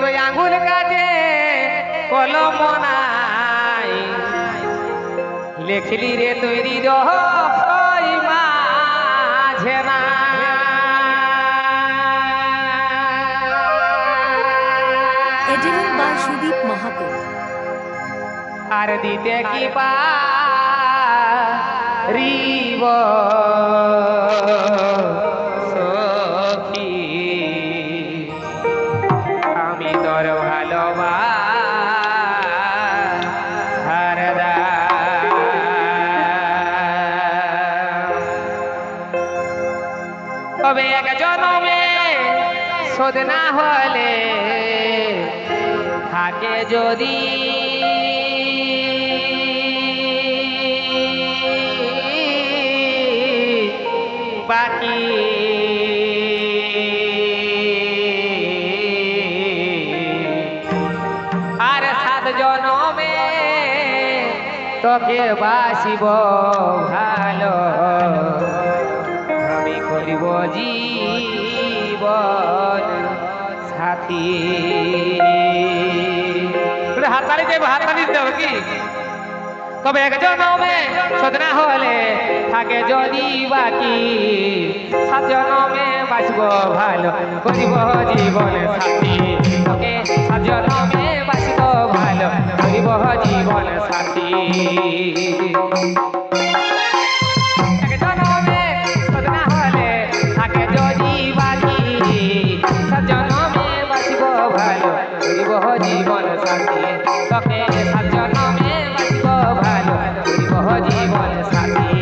কই আঙ্গুল কাটে কলম নাই লেখলি রে তৈরি রই মাঝে না এডিটেড বাই সুদীপ মাহাতো। আর দিতে কি পারিব সখী আমি তোর ভালোবাসার তবে এক জনমে শোধ না হলে থাকে যদি বাকি আর সাত জনমে তোকে বাসিব ভালো আমি করিব জীবন সাথী হাততালি দেব হাততালি দিতে হবে কি তবে এক জনমে শোধ না হলে থাকে যদি বাকি সাত জনমে বাঁচব ভালো করিব জীবন সাথী তোকে সাত জনমে বাঁচব ভালো করিব জীবন সাথী এক জনমে শোধ না হলে থাকে যদি বাকি সাত জনমে বাঁচব ভালো করিব জীবন সাথী তোকে সাত জনমে বাঁচব ভালো করিব জীবন সাথী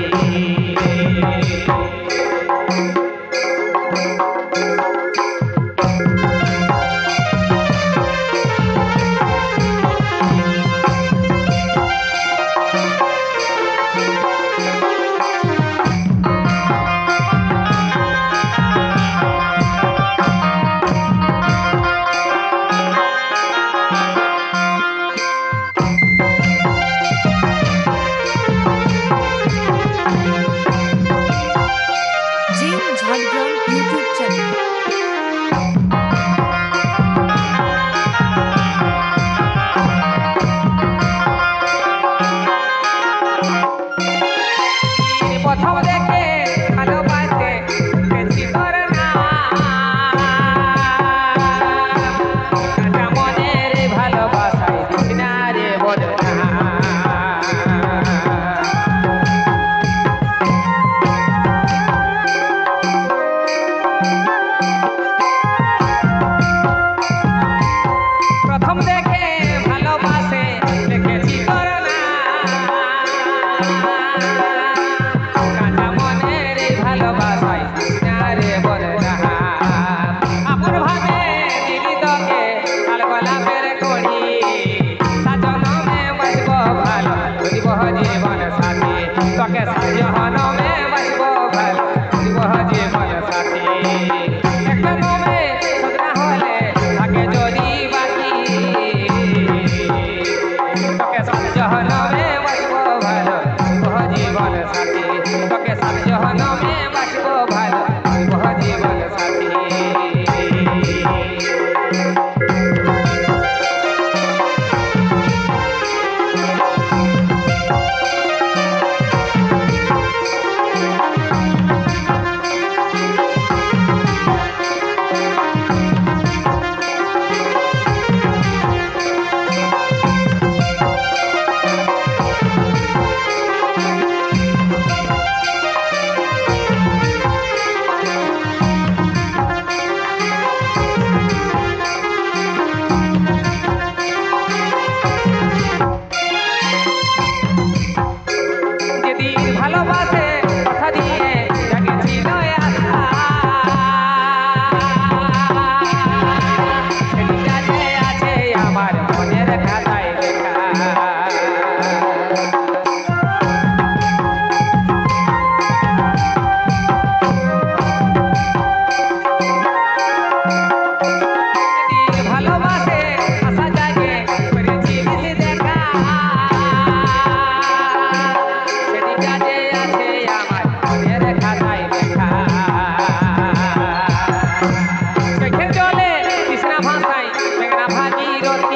ঝাড়গ্রাম ইউটিউব চ্যানেল। প্রথম দেখে ভালোবাসতে বেশি তোর না মনের ভালোবাসায় না রে বল না প্রথম দেখে ভালোবাসে দেখেছি তোর না কাঁচা মনের ভালোবাসায় না রে বল না আপন ভাবে দিলি তোকে লাল গোলাপের কড়ি সাজনমে বাঁচব ভালো করিব জীবন সাথী তোকে সাজনমে বাঁচব ভালো করিব জীবন সাথী এক জনমে শোধ না হলে থাকে যদি বাকি তোকে সাত জনমে বাঁচব ভালো করিব জীবন সাথী তোকে সাত জনমে বাঁচব ভালো করিব জীবন সাথী মেঘনা ভাগীরথী